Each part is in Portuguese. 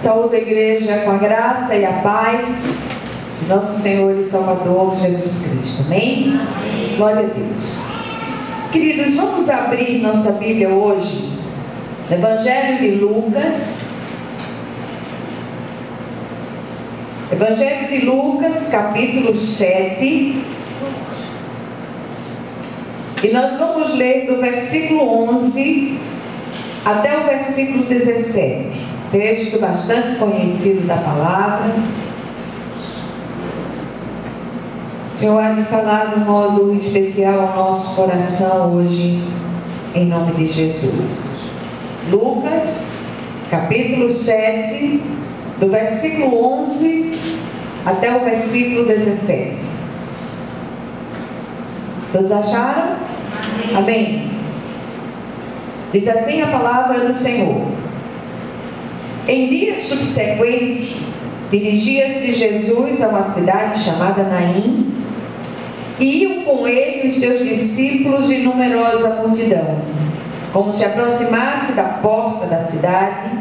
Saúde a igreja com a graça e a paz de nosso Senhor e Salvador Jesus Cristo. Amém? Amém. Glória a Deus. Queridos, vamos abrir nossa Bíblia hoje no Evangelho de Lucas. Evangelho de Lucas, capítulo 7. E nós vamos ler do versículo 11 até o versículo 17. Texto bastante conhecido da palavra. O Senhor há de falar de um modo especial ao nosso coração hoje, em nome de Jesus. Lucas, capítulo 7, do versículo 11 até o versículo 17. Todos acharam? Amém. Amém. Diz assim a palavra do Senhor. Em dia subsequente, dirigia-se Jesus a uma cidade chamada Naim, e iam com ele os seus discípulos e numerosa multidão. Como se aproximasse da porta da cidade,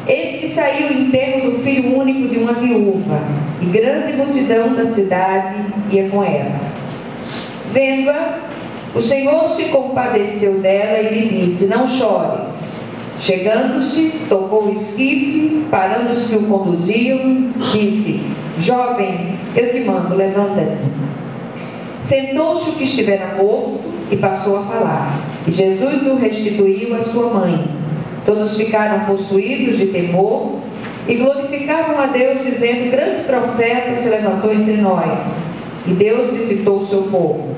eis que saiu o enterro do filho único de uma viúva, e grande multidão da cidade ia com ela. Vendo-a, o Senhor se compadeceu dela e lhe disse: não chores. Chegando-se, tocou o esquife, parando os que o conduziam, disse: jovem, eu te mando, levanta-te. Sentou-se o que estivera morto e passou a falar. E Jesus o restituiu à sua mãe. Todos ficaram possuídos de temor e glorificavam a Deus, dizendo: grande profeta se levantou entre nós, e Deus visitou o seu povo.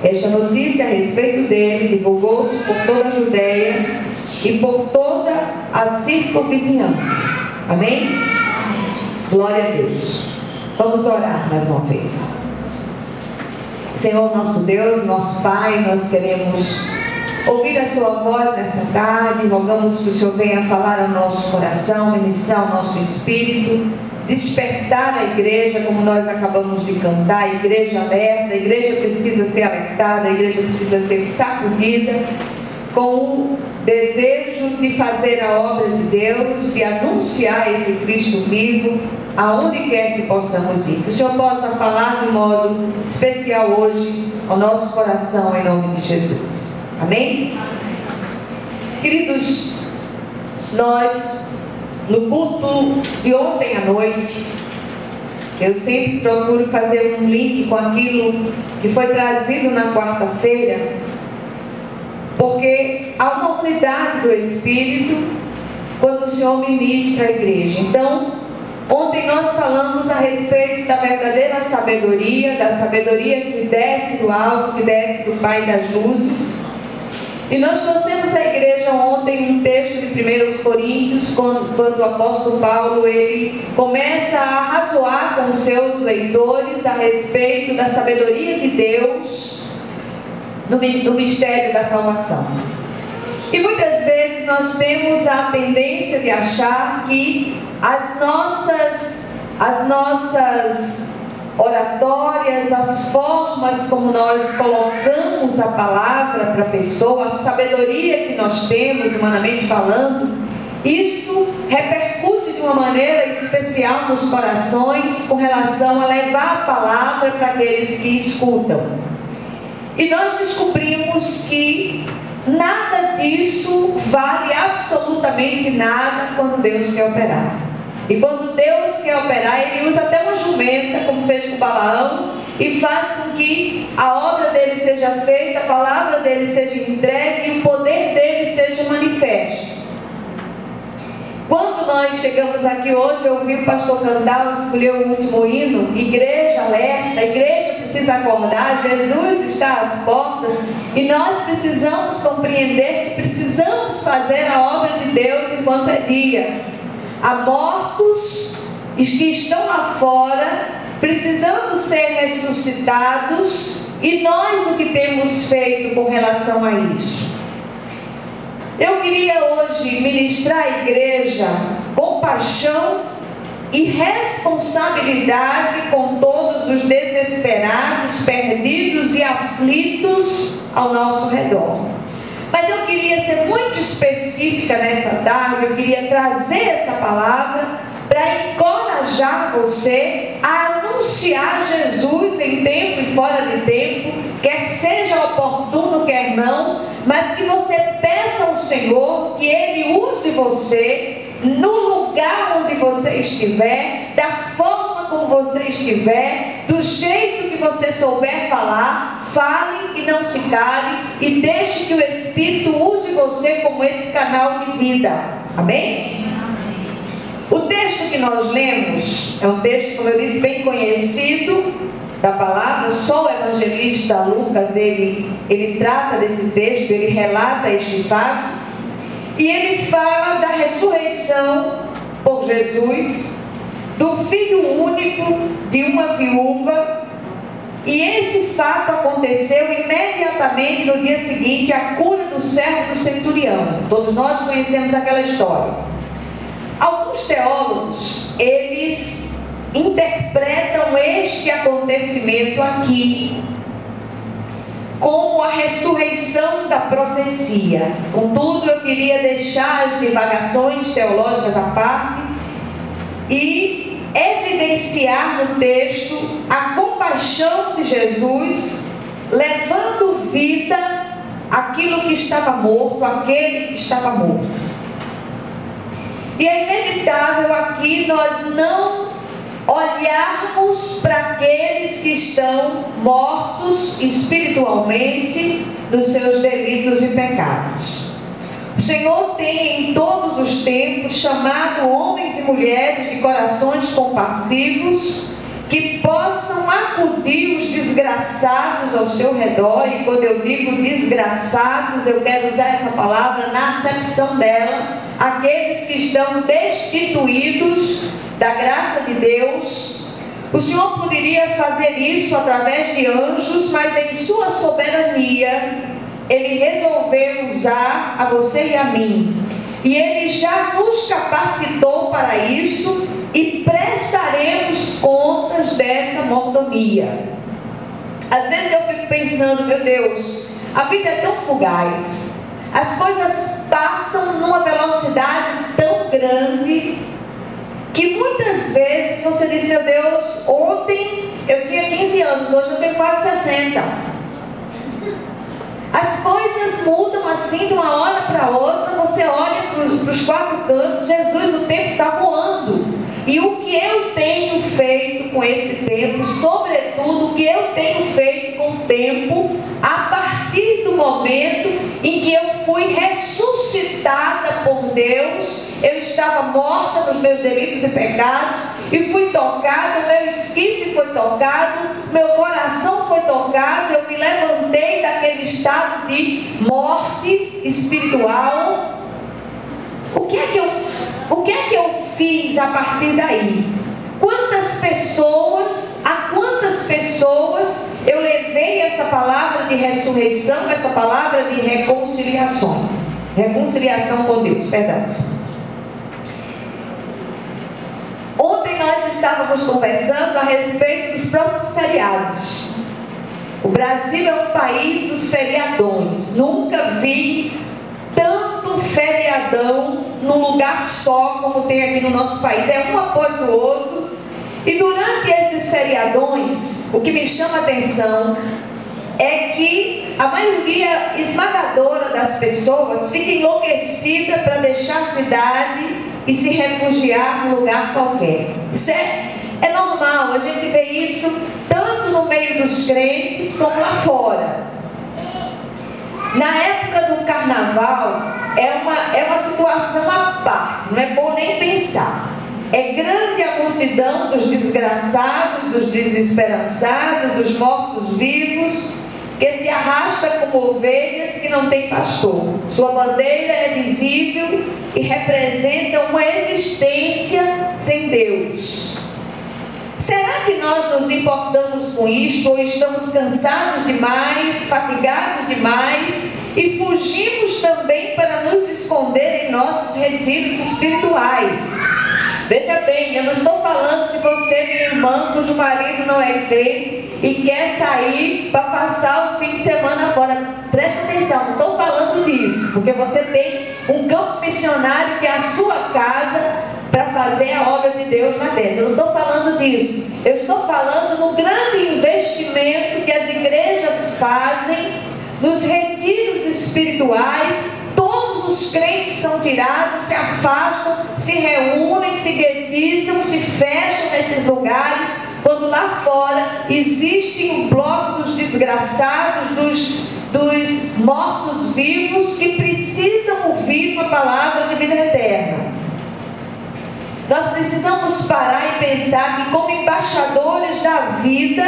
Esta notícia a respeito dele divulgou-se por toda a Judeia e por toda a circunvizinhança. Amém? Glória a Deus. Vamos orar mais uma vez. Senhor nosso Deus, nosso Pai, nós queremos ouvir a sua voz nessa tarde. Rogamos que o Senhor venha falar ao nosso coração, ministrar ao nosso espírito, despertar a igreja, como nós acabamos de cantar. A igreja alerta, a igreja precisa ser alertada, a igreja precisa ser sacudida com o desejo de fazer a obra de Deus, de anunciar esse Cristo vivo aonde quer que possamos ir. Que o Senhor possa falar de modo especial hoje ao nosso coração, em nome de Jesus. Amém? Queridos, nós, no culto de ontem à noite, eu sempre procuro fazer um link com aquilo que foi trazido na quarta-feira, porque há uma unidade do Espírito quando o Senhor ministra a igreja. Então, ontem nós falamos a respeito da verdadeira sabedoria, da sabedoria que desce do alto, que desce do Pai das luzes. E nós trouxemos à igreja ontem um texto de 1 Coríntios, quando o apóstolo Paulo ele começa a arrazoar com os seus leitores a respeito da sabedoria de Deus no mistério da salvação. E muitas vezes nós temos a tendência de achar que as nossas oratórias, as formas como nós colocamos a palavra para a pessoa, a sabedoria que nós temos, humanamente falando, isso repercute de uma maneira especial nos corações com relação a levar a palavra para aqueles que escutam. E nós descobrimos que nada disso vale absolutamente nada quando Deus quer operar. E quando Deus quer operar, Ele usa até uma jumenta, como fez com Balaão, e faz com que a obra dele seja feita, a palavra dele seja entregue e o poder dele seja manifesto. Quando nós chegamos aqui hoje, eu ouvi o pastor cantar, escolheu o último hino: igreja alerta, a igreja precisa acordar, Jesus está às portas, e nós precisamos compreender que precisamos fazer a obra de Deus enquanto é dia. Há mortos que estão lá fora, precisando ser ressuscitados, e nós o que temos feito com relação a isso? Eu queria hoje ministrar à igreja compaixão e responsabilidade com todos os desesperados, perdidos e aflitos ao nosso redor. Mas eu queria ser muito específica nessa tarde, eu queria trazer essa palavra para encorajar você a anunciar Jesus em tempo e fora de tempo, quer seja oportuno, quer não, mas que você peça ao Senhor que Ele use você no lugar onde você estiver, da forma como você estiver, do jeito que você souber falar. Fale e não se cale, e deixe que o Espírito use você como esse canal de vida. Amém? O texto que nós lemos é um texto, como eu disse, bem conhecido da palavra. Só o evangelista Lucas, ele trata desse texto, ele relata este fato, e ele fala da ressurreição por Jesus, do filho único de uma viúva. E esse fato aconteceu imediatamente no dia seguinte à cura do servo do centurião. Todos nós conhecemos aquela história. Alguns teólogos, eles interpretam este acontecimento aqui como a ressurreição da profecia. Contudo, eu queria deixar as divagações teológicas à parte e evidenciar no texto a compaixão de Jesus, levando vida àquilo que estava morto, àquele que estava morto. E é inevitável aqui nós não olharmos para aqueles que estão mortos espiritualmente dos seus delitos e pecados. O Senhor tem em todos os tempos chamado homens e mulheres de corações compassivos que possam acudir os desgraçados ao seu redor. E quando eu digo desgraçados, eu quero usar essa palavra na acepção dela, aqueles que estão destituídos da graça de Deus. O Senhor poderia fazer isso através de anjos, mas em sua soberania Ele resolveu usar a você e a mim, e Ele já nos capacitou para isso, e prestaremos contas dessa mordomia. Às vezes eu fico pensando, meu Deus, a vida é tão fugaz, as coisas passam numa velocidade tão grande, que muitas vezes você diz, meu Deus, ontem eu tinha 15 anos, hoje eu tenho quase 60. As coisas mudam assim de uma hora para outra. Você olha para os quatro cantos, Jesus, o tempo está voando. E o que eu tenho feito com esse tempo, sobretudo o que eu tenho feito com o tempo, a partir do momento em que eu fui ressuscitada por Deus, eu estava morta nos meus delitos e pecados, e fui tocada, meu esquife foi tocado, meu coração foi tocado, eu me levantei daquele estado de morte espiritual. O que é que eu fiz a partir daí? A quantas pessoas eu levei essa palavra de ressurreição, essa palavra de reconciliação com Deus, perdão. Ontem nós estávamos conversando a respeito dos próximos feriados. O Brasil é um país dos feriadões. Nunca vi tanto feriadão num lugar só como tem aqui no nosso país. É um após o outro. E durante esses feriadões, o que me chama a atenção é que a maioria esmagadora das pessoas fica enlouquecida para deixar a cidade e se refugiar num lugar qualquer. Isso é normal, a gente vê isso tanto no meio dos crentes como lá fora. Na época do carnaval é uma situação à parte, não é bom nem pensar. É grande a multidão dos desgraçados, dos desesperançados, dos mortos-vivos, que se arrasta como ovelhas que não têm pastor. Sua bandeira é visível e representa uma existência sem Deus. Será que nós nos importamos com isto, ou estamos cansados demais, fatigados demais, e fugimos também para nos esconder em nossos retiros espirituais? Veja bem, eu não estou falando de você, minha irmã, cujo marido não é crente e quer sair para passar o fim de semana fora. Preste atenção, não estou falando disso, porque você tem um campo missionário que é a sua casa para fazer a obra de Deus lá dentro. Eu não estou falando disso. Eu estou falando no grande investimento que as igrejas fazem nos retiros espirituais. Todos os crentes são tirados, se afastam, se reúnem, se guetizam, se fecham nesses lugares, quando lá fora existe um bloco dos desgraçados, dos mortos-vivos que precisam ouvir uma palavra de vida eterna. Nós precisamos parar e pensar que, como embaixadores da vida,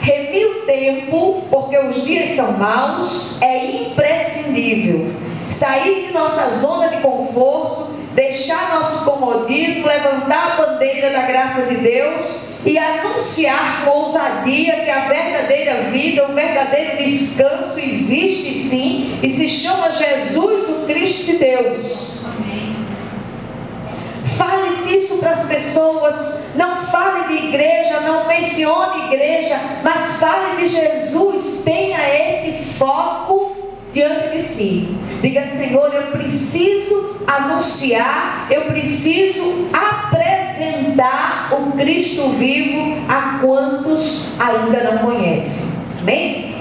remir o tempo, porque os dias são maus, é imprescindível. Sair de nossa zona de conforto, deixar nosso comodismo, levantar a bandeira da graça de Deus e anunciar com ousadia que a verdadeira vida, o verdadeiro descanso existe sim e se chama Jesus, o Cristo de Deus. Fale disso para as pessoas. Não fale de igreja, não mencione igreja, mas fale de Jesus. Tenha esse foco diante de si. Diga: Senhor, eu preciso anunciar, eu preciso apresentar o Cristo vivo a quantos ainda não conhecem. Amém?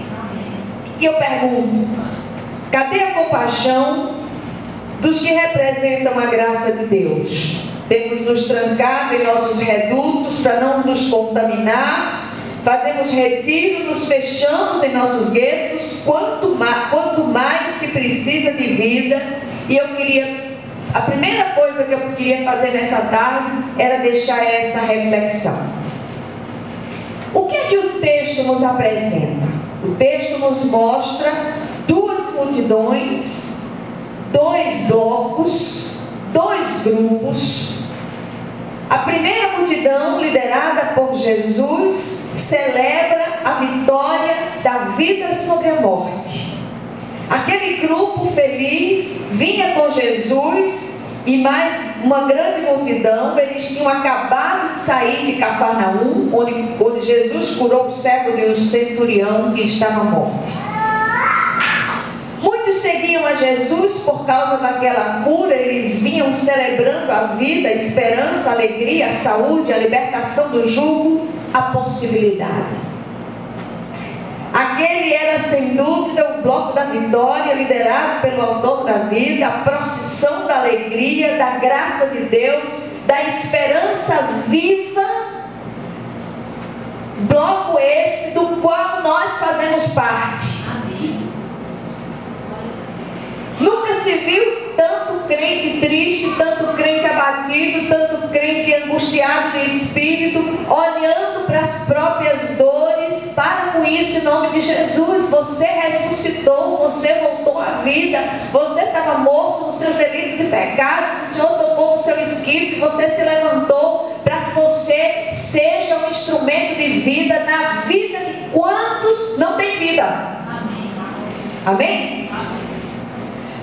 E eu pergunto: cadê a compaixão dos que representam a graça de Deus? Temos nos trancado em nossos redutos para não nos contaminar, fazemos retiro, nos fechamos em nossos guetos, quanto mais se precisa de vida. E a primeira coisa que eu queria fazer nessa tarde era deixar essa reflexão. O que é que o texto nos apresenta? O texto nos mostra duas multidões, dois blocos, dois grupos. A primeira multidão, liderada por Jesus, celebra a vitória da vida sobre a morte. Aquele grupo feliz vinha com Jesus e mais uma grande multidão. Eles tinham acabado de sair de Cafarnaum, onde Jesus curou o servo de um centurião que estava morto. Muitos seguiam a Jesus por causa daquela cura. Eles vinham celebrando a vida, a esperança, a alegria, a saúde, a libertação do jugo, a possibilidade. Aquele era sem dúvida o bloco da vitória, liderado pelo autor da vida, a procissão da alegria, da graça de Deus, da esperança viva. Bloco esse do qual nós fazemos parte. Nunca se viu tanto crente triste, tanto crente abatido, tanto crente angustiado de espírito, olhando para as próprias dores. Para com isso em nome de Jesus. Você ressuscitou, você voltou à vida, você estava morto nos seus delitos e pecados, o Senhor tocou no seu esquife, você se levantou para que você seja um instrumento de vida na vida de quantos não têm vida. Amém?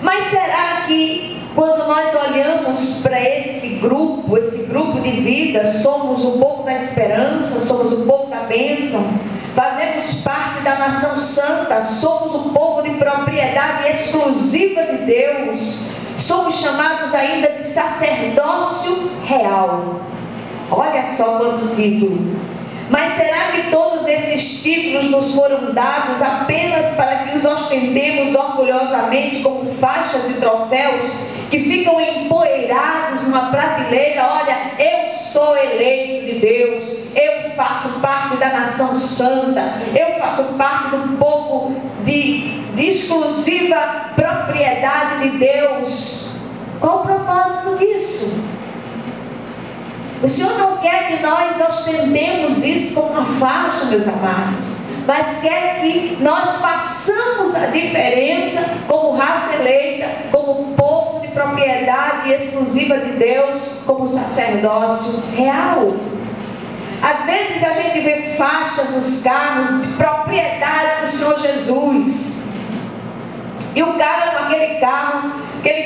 Mas será que quando nós olhamos para esse grupo de vida, somos o povo da esperança, somos o povo da bênção, fazemos parte da nação santa, somos o povo de propriedade exclusiva de Deus, somos chamados ainda de sacerdócio real. Olha só quanto título. Mas será que todos esses títulos nos foram dados apenas para que os ostentemos orgulhosamente como faixas e troféus que ficam empoeirados numa prateleira? Olha, eu sou eleito de Deus, eu faço parte da nação santa, eu faço parte do povo de exclusiva propriedade de Deus. Qual o propósito disso? O Senhor não quer que nós ostentemos isso como uma faixa, meus amados, mas quer que nós façamos a diferença como raça eleita, como povo de propriedade exclusiva de Deus, como sacerdócio real. Às vezes a gente vê faixa nos carros de propriedade do Senhor Jesus, e o cara com aquele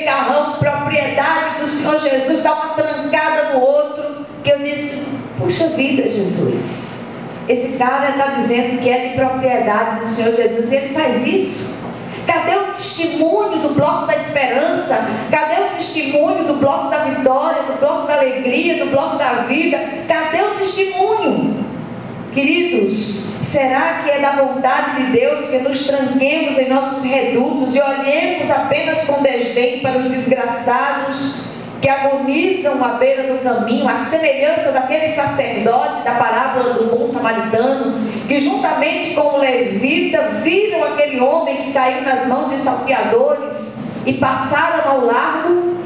carrão, propriedade do Senhor Senhor Jesus dá uma trancada no outro, que eu disse, puxa vida, Jesus, esse cara está dizendo que é de propriedade do Senhor Jesus, e ele faz isso. Cadê o testemunho do bloco da esperança? Cadê o testemunho do bloco da vitória, do bloco da alegria, do bloco da vida? Cadê o testemunho? Queridos, será que é da vontade de Deus que nos tranquemos em nossos redutos e olhemos apenas com desdém para os desgraçados que agonizam à beira do caminho, à semelhança daquele sacerdote da parábola do bom samaritano, que juntamente com o levita viram aquele homem que caiu nas mãos de salteadores e passaram ao largo?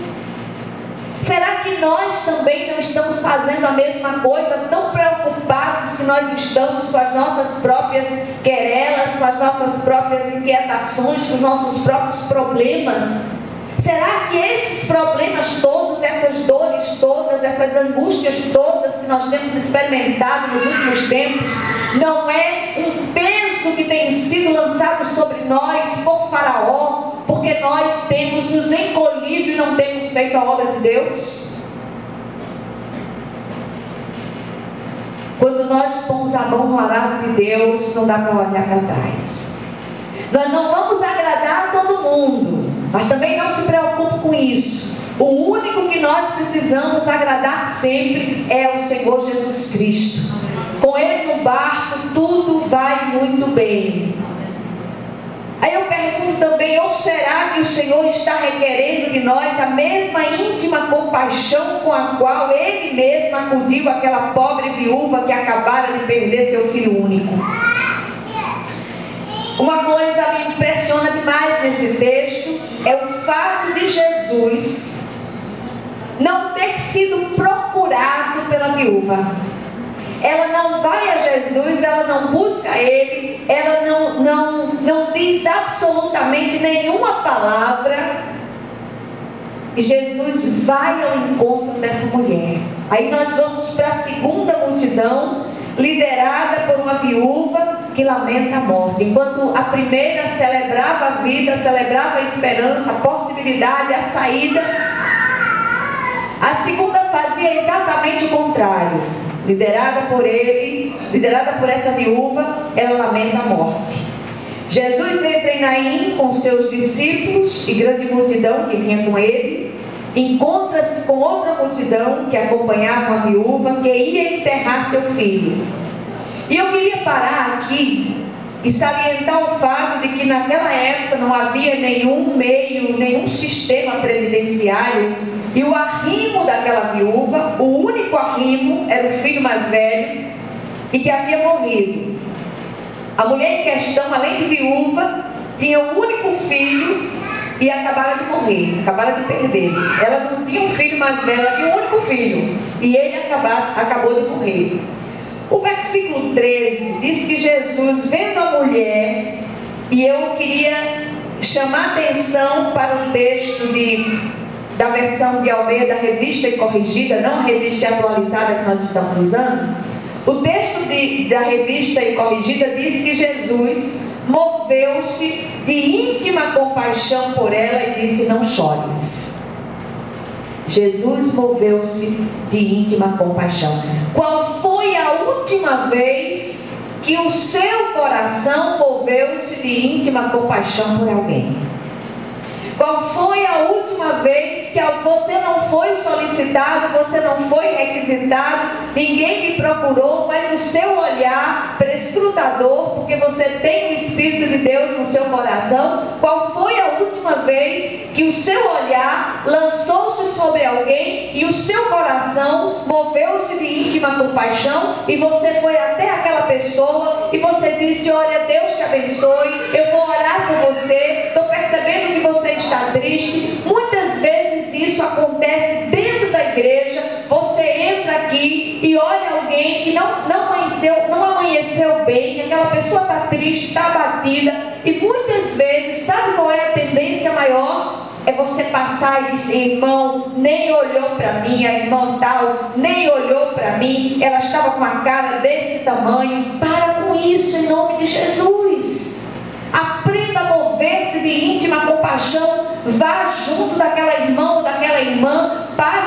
Será que nós também não estamos fazendo a mesma coisa, tão preocupados que nós estamos com as nossas próprias querelas, com as nossas próprias inquietações, com os nossos próprios problemas? Será que esses problemas todos, essas dores todas, essas angústias todas que nós temos experimentado nos últimos tempos, não é um peso que tem sido lançado sobre nós por Faraó, porque nós temos nos encolhido e não temos feito a obra de Deus? Quando nós pomos a mão no arado de Deus, não dá para olhar para trás. Nós não vamos agradar a todo mundo, mas também não se preocupe com isso. O único que nós precisamos agradar sempre é o Senhor Jesus Cristo. Com Ele no barco, tudo vai muito bem. Aí eu pergunto também, ou será que o Senhor está requerendo de nós a mesma íntima compaixão com a qual Ele mesmo acudiu àquela pobre viúva que acabara de perder seu filho único? Uma coisa me impressiona demais nesse texto é o fato de Jesus não ter sido procurado pela viúva. Ela não vai a Jesus, ela não busca Ele, ela não diz absolutamente nenhuma palavra. E Jesus vai ao encontro dessa mulher. Aí nós vamos para a segunda multidão, liderada por uma viúva que lamenta a morte. Enquanto a primeira celebrava a vida, celebrava a esperança, a possibilidade, a saída, a segunda fazia exatamente o contrário. Liderada por ele, liderada por essa viúva, ela lamenta a morte. Jesus entra em Naim com seus discípulos e grande multidão que vinha com ele. Encontra-se com outra multidão que acompanhava a viúva que ia enterrar seu filho. E eu queria parar aqui e salientar o fato de que naquela época não havia nenhum meio, nenhum sistema previdenciário, e o arrimo daquela viúva, o único arrimo, era o filho mais velho e que havia morrido. A mulher em questão, além de viúva, tinha um único filho e acabara de morrer, acabara de perder. Ela não tinha um filho mais velho, ela tinha um único filho e ele acabou de morrer. O versículo 13 diz que Jesus, vendo a mulher, e eu queria chamar a atenção para um texto da versão de Almeida, Revista e Corrigida, não a revista atualizada que nós estamos usando. O texto da Revista e Corrigida diz que Jesus moveu-se de íntima compaixão por ela e disse: não chores. Jesus moveu-se de íntima compaixão. Qual foi a última vez que o seu coração moveu-se de íntima compaixão por alguém? Qual foi a última vez que você não foi solicitado, você não foi requisitado, ninguém lhe procurou, mas o seu olhar prescrutador, porque você tem o Espírito de Deus no seu coração, qual foi a última vez que o seu olhar lançou-se sobre alguém e o seu coração moveu-se de íntima compaixão e você foi até aquela pessoa e você disse: olha, Deus te abençoe, eu vou orar por você, estou percebendo que você está triste. Muitas vezes isso acontece dentro da igreja. Você entra aqui e olha alguém que não amanheceu bem, aquela pessoa está triste, está abatida, e muitas vezes, sabe qual é a tendência maior? É você passar e dizer: irmão, nem olhou para mim, a irmã tal nem olhou para mim, ela estava com a cara desse tamanho. Para com isso em nome de Jesus. Aprenda a mover-se de íntima compaixão. Vá junto daquela irmã ou daquela irmã. Pare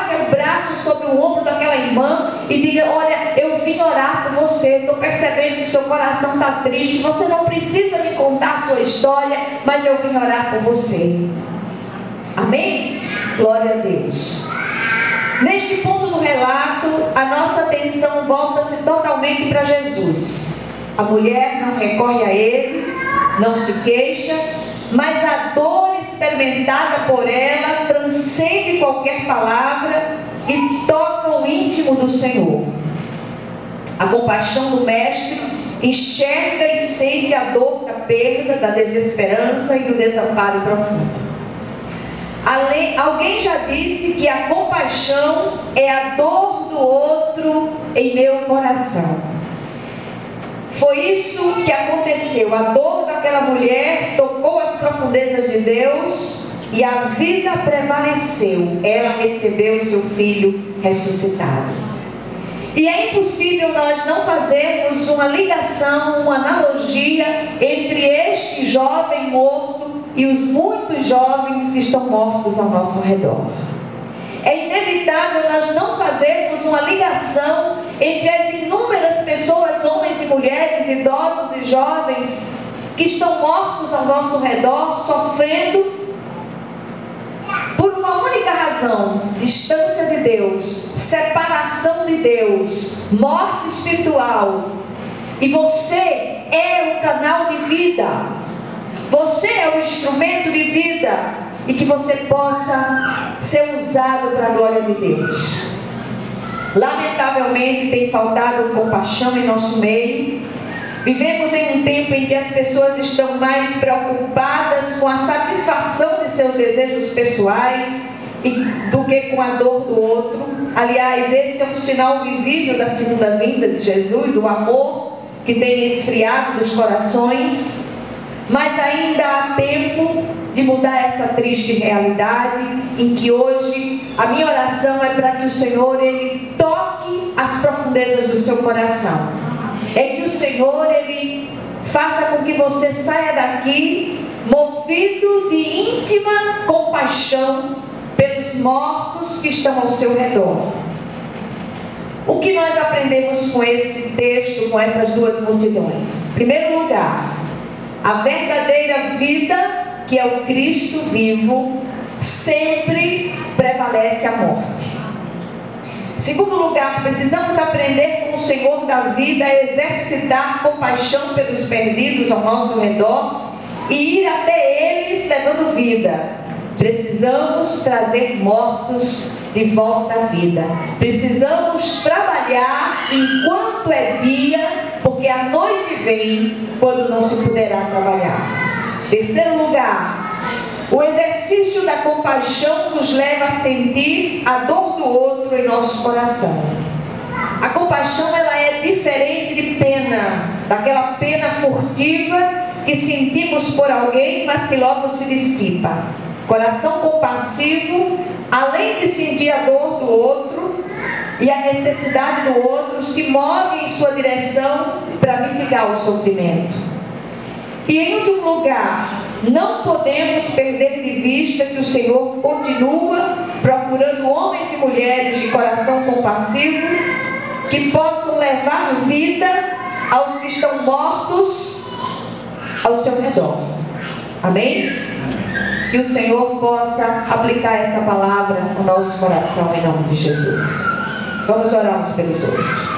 no ombro daquela irmã e diga: olha, eu vim orar por você, estou percebendo que o seu coração está triste, você não precisa me contar a sua história, mas eu vim orar por você. Amém? Glória a Deus. Neste ponto do relato, a nossa atenção volta-se totalmente para Jesus. A mulher não recorre a ele, não se queixa, mas a dor experimentada por ela transcende qualquer palavra e toca o íntimo do Senhor. A compaixão do Mestre enxerga e sente a dor da perda, da desesperança e do desamparo profundo. Alguém já disse que a compaixão é a dor do outro em meu coração. Foi isso que aconteceu. A dor daquela mulher tocou as profundezas de Deus e a vida prevaleceu. Ela recebeu seu filho ressuscitado. E é impossível nós não fazermos uma ligação, uma analogia entre este jovem morto e os muitos jovens que estão mortos ao nosso redor. É inevitável nós não fazermos uma ligação entre as inúmeras pessoas, homens e mulheres, idosos e jovens, que estão mortos ao nosso redor, sofrendo por uma única razão: distância de Deus, separação de Deus, morte espiritual. E você é o canal de vida. Você é o instrumento de vida, e que você possa ser usado para a glória de Deus. Lamentavelmente tem faltado compaixão em nosso meio. Vivemos em um tempo em que as pessoas estão mais preocupadas com a satisfação de seus desejos pessoais do que com a dor do outro. Aliás, esse é um sinal visível da segunda vinda de Jesus, o amor que tem esfriado dos corações. Mas ainda há tempo de mudar essa triste realidade, em que hoje a minha oração é para que o Senhor, Ele toque as profundezas do seu coração. É que o Senhor, Ele faça com que você saia daqui movido de íntima compaixão pelos mortos que estão ao seu redor. O que nós aprendemos com esse texto, com essas duas multidões? Em primeiro lugar, a verdadeira vida, que é o Cristo vivo, sempre prevalece a morte. Em segundo lugar, precisamos aprender com o Senhor da vida a exercitar compaixão pelos perdidos ao nosso redor e ir até eles levando vida. Precisamos trazer mortos de volta à vida. Precisamos trabalhar enquanto é dia, porque a noite vem quando não se poderá trabalhar. Terceiro lugar, o exercício da compaixão nos leva a sentir a dor do outro em nosso coração. A compaixão, ela é diferente de pena, daquela pena furtiva que sentimos por alguém, mas que logo se dissipa. Coração compassivo, além de sentir a dor do outro e a necessidade do outro, se move em sua direção para mitigar o sofrimento. E em último lugar, não podemos perder de vista que o Senhor continua procurando homens e mulheres de coração compassivo que possam levar vida aos que estão mortos ao seu redor. Amém? Que o Senhor possa aplicar essa palavra no nosso coração em nome de Jesus. Vamos orar uns pelos outros.